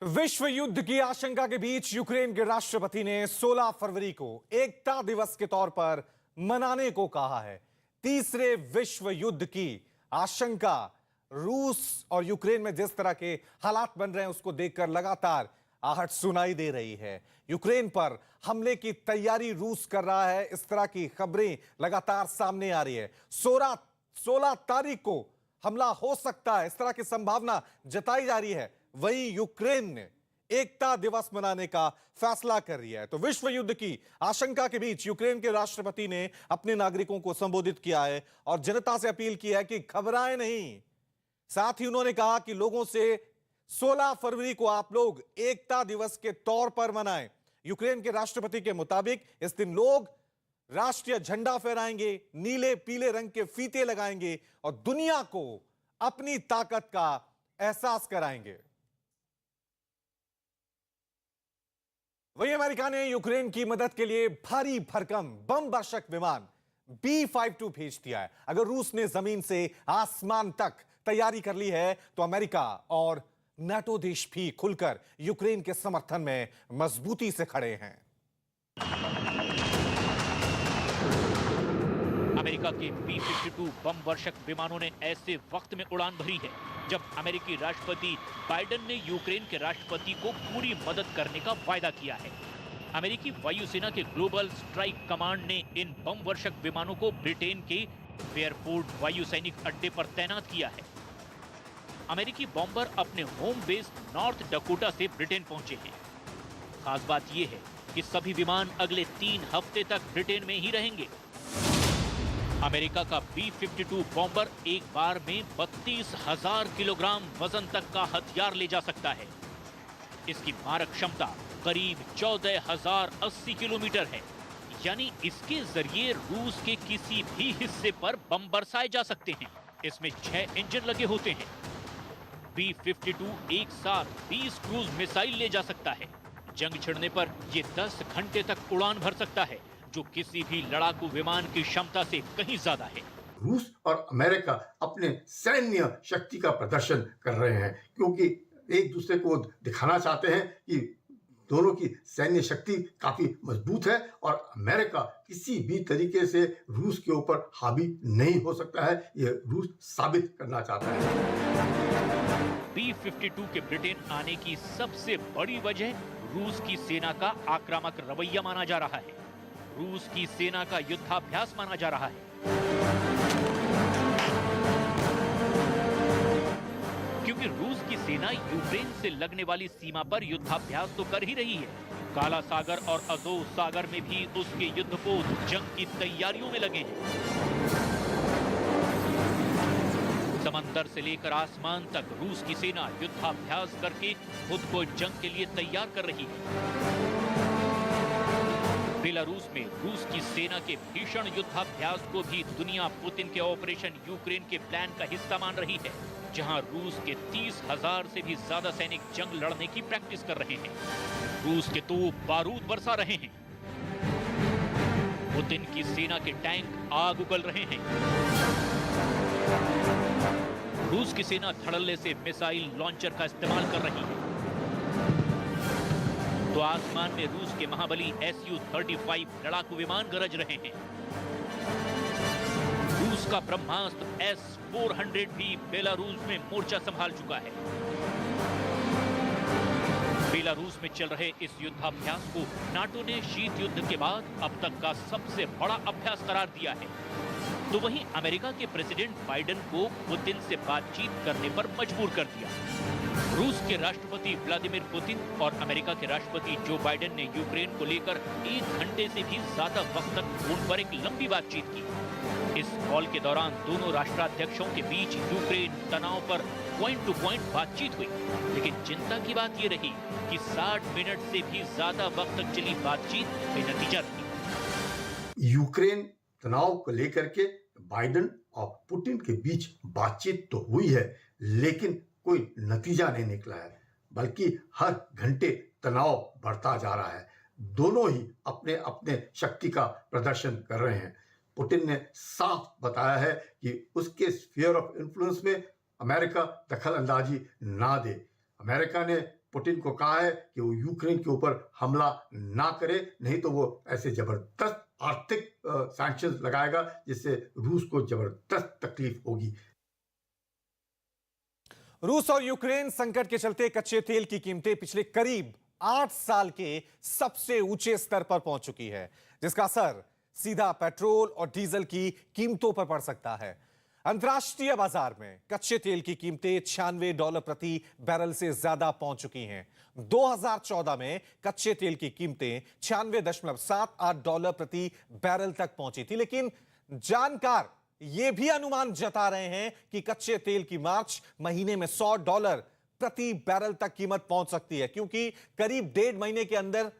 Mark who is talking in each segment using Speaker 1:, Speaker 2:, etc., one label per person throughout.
Speaker 1: विश्व युद्ध की आशंका के बीच यूक्रेन के राष्ट्रपति ने 16 फरवरी को एकता दिवस के तौर पर मनाने को कहा है। तीसरे विश्व युद्ध की आशंका रूस और यूक्रेन में जिस तरह के हालात बन रहे हैं उसको देखकर लगातार आहट सुनाई दे रही है। यूक्रेन पर हमले की तैयारी रूस कर रहा है, इस तरह की खबरें लगातार सामने आ रही है। 16 तारीख को हमला हो सकता है, इस तरह की संभावना जताई जा रही है। वहीं यूक्रेन ने एकता दिवस मनाने का फैसला कर लिया है। तो विश्व युद्ध की आशंका के बीच यूक्रेन के राष्ट्रपति ने अपने नागरिकों को संबोधित किया है और जनता से अपील की है कि घबराएं नहीं। साथ ही उन्होंने कहा कि लोगों से 16 फरवरी को आप लोग एकता दिवस के तौर पर मनाएं। यूक्रेन के राष्ट्रपति के मुताबिक इस दिन लोग राष्ट्रीय झंडा फहराएंगे, नीले पीले रंग के फीते लगाएंगे और दुनिया को अपनी ताकत का एहसास कराएंगे। वहीं अमेरिका ने यूक्रेन की मदद के लिए भारी भरकम बम वर्षक विमान B-52 भेज दिया है। अगर रूस ने जमीन से आसमान तक तैयारी कर ली है तो अमेरिका और नाटो देश भी खुलकर यूक्रेन के समर्थन में मजबूती से खड़े हैं।
Speaker 2: अमेरिका के B-52 बम वर्षक विमानों ने ऐसे वक्त में उड़ान भरी है जब अमेरिकी राष्ट्रपति बाइडेन ने यूक्रेन के राष्ट्रपति को पूरी मदद करने का वायदा किया है। अमेरिकी वायुसेना के ग्लोबल स्ट्राइक कमांड ने इन बम वर्षक विमानों को ब्रिटेन के फेयरफोर्ड वायु सैनिक अड्डे पर तैनात किया है। अमेरिकी बॉम्बर अपने होम बेस नॉर्थ डकोटा से ब्रिटेन पहुंचे हैं। खास बात यह है कि सभी विमान अगले 3 हफ्ते तक ब्रिटेन में ही रहेंगे। अमेरिका का B-52 बॉम्बर एक बार में 32,000 किलोग्राम वजन तक का हथियार ले जा सकता है। इसकी मारक क्षमता करीब 14,080 किलोमीटर है, यानी इसके जरिए रूस के किसी भी हिस्से पर बम बरसाए जा सकते हैं। इसमें 6 इंजन लगे होते हैं। B-52 एक साथ 20 क्रूज मिसाइल ले जा सकता है। जंग छिड़ने पर यह 10 घंटे तक उड़ान भर सकता है, जो किसी भी लड़ाकू विमान की क्षमता से कहीं ज्यादा है।
Speaker 3: रूस और अमेरिका अपने सैन्य शक्ति का प्रदर्शन कर रहे हैं क्योंकि एक दूसरे को दिखाना चाहते हैं कि दोनों की सैन्य शक्ति काफी मजबूत है और अमेरिका किसी भी तरीके से रूस के ऊपर हावी नहीं हो सकता है। यह रूस साबित करना चाहता है।
Speaker 2: B-52 के ब्रिटेन आने की सबसे बड़ी वजह रूस की सेना का आक्रामक रवैया माना जा रहा है। रूस की सेना का युद्धाभ्यास माना जा रहा है। क्योंकि रूस की सेना यूक्रेन से लगने वाली सीमा पर युद्धाभ्यास तो कर ही रही है। काला सागर और अज़ोव सागर में भी उसके युद्धपोत जंग की तैयारियों में लगे हैं। समंदर से लेकर आसमान तक रूस की सेना युद्धाभ्यास करके खुद को जंग के लिए तैयार कर रही है। बेलारूस में रूस की सेना के भीषण युद्धाभ्यास को भी दुनिया पुतिन के ऑपरेशन यूक्रेन के प्लान का हिस्सा मान रही है, जहां रूस के 30,000 से भी ज्यादा सैनिक जंग लड़ने की प्रैक्टिस कर रहे हैं। रूस के तोप बारूद बरसा रहे हैं। पुतिन की सेना के टैंक आग उगल रहे हैं। रूस की सेना धड़ल्ले से मिसाइल लॉन्चर का इस्तेमाल कर रही है। तो आसमान में रूस के महाबली Su-35 लड़ाकू विमान गरज रहे हैं। रूस का ब्रह्मास्त्र S-400 भी बेलारूस में मोर्चा संभाल चुका है। बेलारूस में चल रहे इस युद्धाभ्यास को नाटो ने शीत युद्ध के बाद अब तक का सबसे बड़ा अभ्यास करार दिया है। तो वहीं अमेरिका के प्रेसिडेंट बाइडेन को पुतिन से बातचीत करने पर मजबूर कर दिया। रूस के राष्ट्रपति व्लादिमीर पुतिन और अमेरिका के राष्ट्रपति जो बाइडेन ने यूक्रेन को लेकर 1 घंटे से भी ज्यादा वक्त तक फोन पर एक लंबी बातचीत की। इस कॉल के दौरान दोनों राष्ट्राध्यक्षों के बीच यूक्रेन तनाव पर पॉइंट टू पॉइंट बातचीत हुई, लेकिन चिंता की बात यह रही कि 60 मिनट से भी ज्यादा वक्त तक चली बातचीत बेनतीजा रही।
Speaker 3: यूक्रेन तनाव को लेकर के बाइडेन और पुतिन के बीच बातचीत तो हुई है, लेकिन कोई नतीजा नहीं निकला है, बल्कि हर घंटे तनाव बढ़ता जा रहा है। दोनों ही अपने अपने शक्ति का प्रदर्शन कर रहे हैं। पुतिन ने साफ बताया है कि उसके स्फीयर ऑफ इन्फ्लुएंस में अमेरिका दखल अंदाजी ना दे। अमेरिका ने पुतिन को कहा है कि वो यूक्रेन के ऊपर हमला ना करे, नहीं तो वो ऐसे जबरदस्त आर्थिक सैंक्शंस लगाएगा जिससे रूस को जबरदस्त तकलीफ होगी।
Speaker 1: रूस और यूक्रेन संकट के चलते कच्चे तेल की कीमतें पिछले करीब 8 साल के सबसे ऊंचे स्तर पर पहुंच चुकी है, जिसका असर सीधा पेट्रोल और डीजल की कीमतों पर पड़ सकता है। अंतर्राष्ट्रीय बाजार में कच्चे तेल की कीमतें $96 प्रति बैरल से ज्यादा पहुंच चुकी हैं। 2014 में कच्चे तेल की कीमतें $96.78 प्रति बैरल तक पहुंची थी, लेकिन जानकार यह भी अनुमान जता रहे हैं कि कच्चे तेल की मार्च महीने में $100 प्रति बैरल तक कीमत पहुंच सकती है, क्योंकि करीब 1.5 महीने के अंदर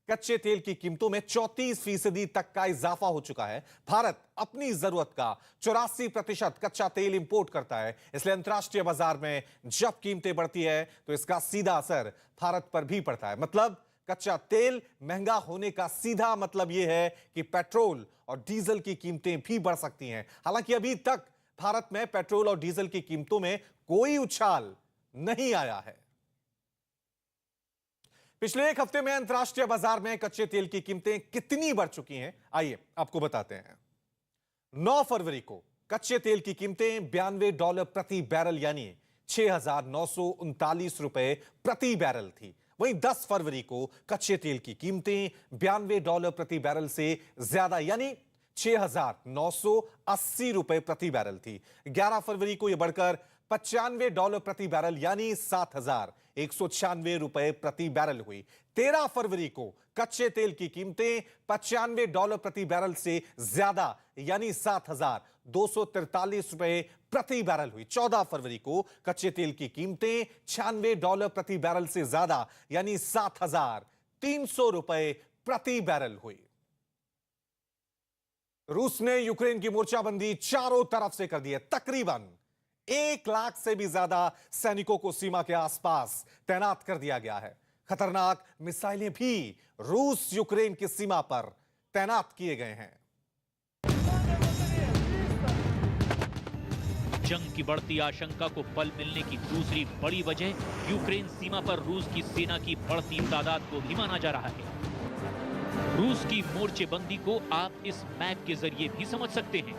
Speaker 1: कच्चे तेल की कीमतों में 34% तक का इजाफा हो चुका है। भारत अपनी जरूरत का 84% कच्चा तेल इंपोर्ट करता है, इसलिए अंतर्राष्ट्रीय बाजार में जब कीमतें बढ़ती है तो इसका सीधा असर भारत पर भी पड़ता है। मतलब कच्चा तेल महंगा होने का सीधा मतलब यह है कि पेट्रोल और डीजल की कीमतें भी बढ़ सकती हैं। हालांकि अभी तक भारत में पेट्रोल और डीजल की कीमतों में कोई उछाल नहीं आया है। पिछले एक हफ्ते में अंतर्राष्ट्रीय बाजार में कच्चे तेल की कीमतें कितनी बढ़ चुकी हैं, आइए आपको बताते हैं। 9 फरवरी को कच्चे तेल की कीमतें $92 प्रति बैरल यानी 6,939 रुपए प्रति बैरल थी। वहीं 10 फरवरी को कच्चे तेल की कीमतें $92 प्रति बैरल से ज्यादा यानी 6,980 रुपए प्रति बैरल थी। 11 फरवरी को यह बढ़कर $95 प्रति बैरल यानी 7,196 रुपए प्रति बैरल हुई। 13 फरवरी को कच्चे तेल की कीमतें $95 प्रति बैरल से ज्यादा यानी 7,243 रुपए प्रति बैरल हुई। 14 फरवरी को कच्चे तेल की कीमतें $96 प्रति बैरल से ज्यादा यानी 7,300 रुपए प्रति बैरल हुई। रूस ने यूक्रेन की मोर्चाबंदी चारों तरफ से कर दी है। तकरीबन 1 लाख से भी ज्यादा सैनिकों को सीमा के आसपास तैनात कर दिया गया है। खतरनाक मिसाइलें भी रूस यूक्रेन की सीमा पर तैनात किए गए हैं।
Speaker 2: जंग की बढ़ती आशंका को बल मिलने की दूसरी बड़ी वजह यूक्रेन सीमा पर रूस की सेना की बढ़ती तादाद को भी माना जा रहा है। रूस की मोर्चेबंदी को आप इस मैप के जरिए भी समझ सकते हैं।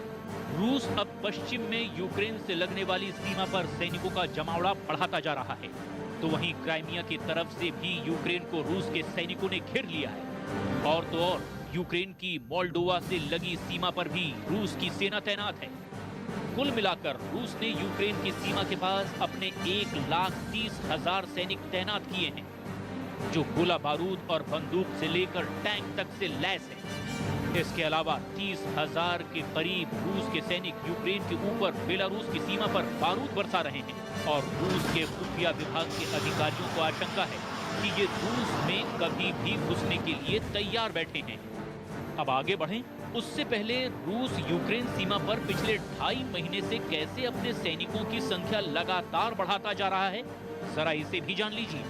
Speaker 2: रूस अब पश्चिम में यूक्रेन से लगने वाली सीमा पर सैनिकों का जमावड़ा बढ़ाता जा रहा है, तो वहीं क्राइमिया की तरफ से भी यूक्रेन को रूस के सैनिकों ने घेर लिया है। और तो और यूक्रेन की मोल्डोवा से लगी सीमा पर भी रूस की सेना तैनात है। कुल मिलाकर रूस ने यूक्रेन की सीमा के पास अपने 1,30,000 सैनिक तैनात किए हैं, जो गोला बारूद और बंदूक से लेकर टैंक तक से लैस है। इसके अलावा 30,000 के करीब रूस के सैनिक यूक्रेन के ऊपर बेलारूस की सीमा पर बारूद बरसा रहे हैं और रूस के खुफिया विभाग के अधिकारियों को आशंका है कि ये रूस में कभी भी घुसने के लिए तैयार बैठे हैं। अब आगे बढ़ें, उससे पहले रूस यूक्रेन सीमा पर पिछले 2.5 महीने से कैसे अपने सैनिकों की संख्या लगातार बढ़ाता जा रहा है, जरा इसे भी जान लीजिए।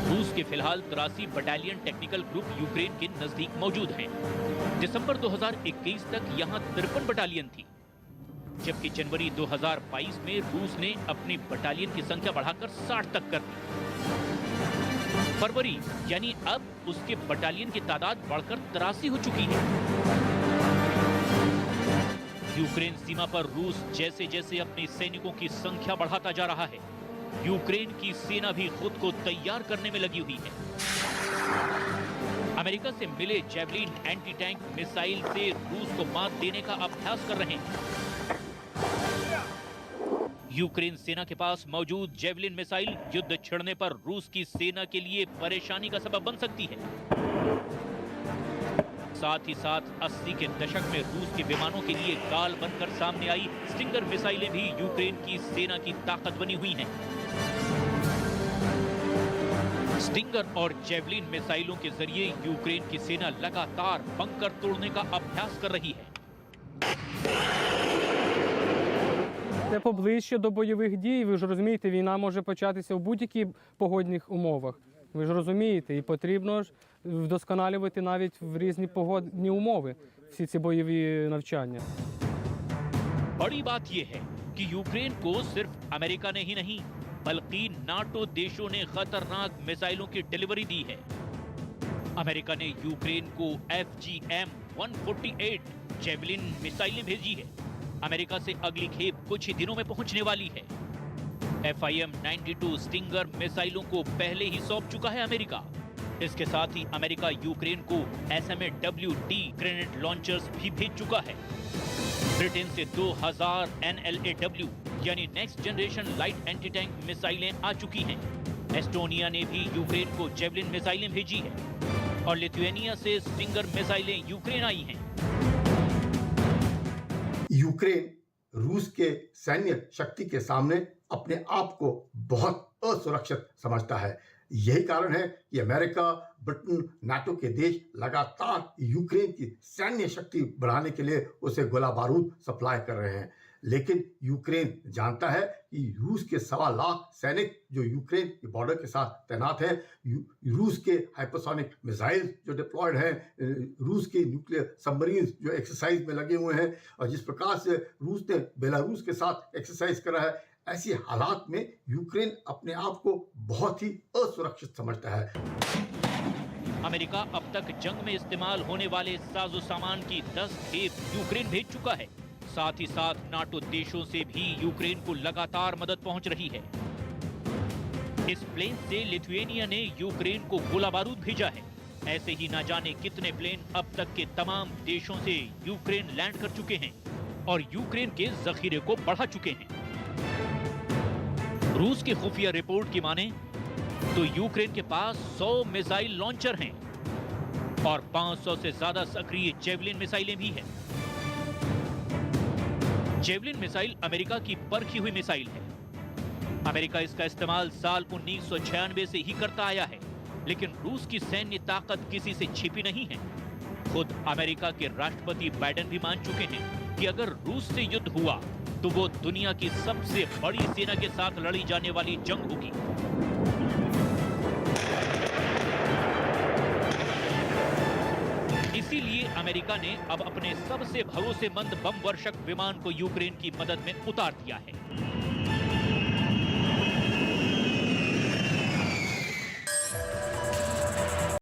Speaker 2: रूस के फिलहाल 83 बटालियन टेक्निकल ग्रुप यूक्रेन के नजदीक मौजूद हैं। दिसंबर 2021 तक यहां 53 बटालियन थी, जबकि जनवरी 2022 में रूस ने अपनी बटालियन की संख्या बढ़ाकर 60 तक कर दी। फरवरी यानी अब उसके बटालियन की तादाद बढ़कर 83 हो चुकी है। यूक्रेन सीमा पर रूस जैसे जैसे अपने सैनिकों की संख्या बढ़ाता जा रहा है, यूक्रेन की सेना भी खुद को तैयार करने में लगी हुई है। अमेरिका से मिले जेवलिन एंटी टैंक मिसाइल से रूस को मात देने का अभ्यास कर रहे हैं। यूक्रेन सेना के पास मौजूद जेवलिन मिसाइल युद्ध छिड़ने पर रूस की सेना के लिए परेशानी का सबब बन सकती है। साथ ही साथ 80 के दशक में रूस के विमानों के लिए गाल बनकर सामने आई स्टिंगर मिसाइलें भी यूक्रेन की सेना की ताकत बनी हुई हैं। स्टिंगर और जेवलिन मिसाइलों के जरिए यूक्रेन की सेना लगातार बंकर तोड़ने का अभ्यास कर रही है।
Speaker 4: Це поближче до бойових дій. Ви ж розумієте, війна може початися в будь-яких погодних умовах. Ви ж розумієте, і потрібно ж вдосконалювати навіть в різні погодні умови всі ці бойові навчання.
Speaker 2: बड़ी बात यह है कि यूक्रेन को सिर्फ अमेरिका ने ही नहीं बल्कि नाटो देशों ने खतरनाक मिसाइलों की डिलीवरी दी है। अमेरिका ने यूक्रेन को FGM-148 जेवलिन मिसाइलें भेजी है। अमेरिका से अगली खेप कुछ ही दिनों में पहुंचने वाली है। FIM-92 स्टिंगर मिसाइलों को पहले ही सौंप चुका है अमेरिका। इसके साथ ही अमेरिका यूक्रेन को SMAWD ग्रेनेड लॉन्चर्स भी भेज चुका है। ब्रिटेन से 2000 NLAW यानी next generation light anti tank मिसाइलें आ चुकी हैं। एस्टोनिया ने भी यूक्रेन को जेवलिन मिसाइलें भेजी है और लिथुआनिया से स्टिंगर मिसाइलें यूक्रेन आई हैं।
Speaker 3: यूक्रेन रूस के सैन्य शक्ति के सामने अपने आप को बहुत असुरक्षित समझता है। यही कारण है कि अमेरिका, ब्रिटेन, नाटो के देश लगातार यूक्रेन की सैन्य शक्ति बढ़ाने के लिए उसे गोला बारूद सप्लाई कर रहे हैं। लेकिन यूक्रेन जानता है कि रूस के 1.25 लाख सैनिक जो यूक्रेन के बॉर्डर के साथ तैनात हैं, रूस के हाइपरसोनिक मिसाइल जो डिप्लॉयड हैं, रूस के न्यूक्लियर सबमरीन जो एक्सरसाइज में लगे हुए हैं, और जिस प्रकार से रूस ने बेलारूस के साथ एक्सरसाइज करा है, ऐसी हालात में यूक्रेन अपने आप को बहुत ही असुरक्षित समझता है।
Speaker 2: अमेरिका अब तक जंग में इस्तेमाल होने वाले साजो सामान की 10 खेप यूक्रेन भेज चुका है। साथ ही साथ नाटो देशों से भी यूक्रेन को लगातार मदद पहुंच रही है। इस प्लेन से लिथुआनिया ने यूक्रेन को गोला बारूद भेजा है। ऐसे ही ना जाने कितने प्लेन अब तक के तमाम देशों से यूक्रेन लैंड कर चुके हैं और यूक्रेन के जखीरे को बढ़ा चुके हैं। रूस की खुफिया रिपोर्ट की माने तो यूक्रेन के पास 100 मिसाइल लॉन्चर हैं और 500 से ज्यादा सक्रिय जेवलिन मिसाइलें भी हैं। जेवलिन मिसाइल अमेरिका की परखी हुई मिसाइल है। अमेरिका इसका इस्तेमाल साल 1996 से ही करता आया है, लेकिन रूस की सैन्य ताकत किसी से छिपी नहीं है। खुद अमेरिका के राष्ट्रपति बाइडेन भी मान चुके हैं कि अगर रूस से युद्ध हुआ तो वो दुनिया की सबसे बड़ी सेना के साथ लड़ी जाने वाली जंग होगी। इसीलिए अमेरिका ने अब अपने सबसे भरोसेमंद बम वर्षक विमान को यूक्रेन की मदद में उतार दिया है।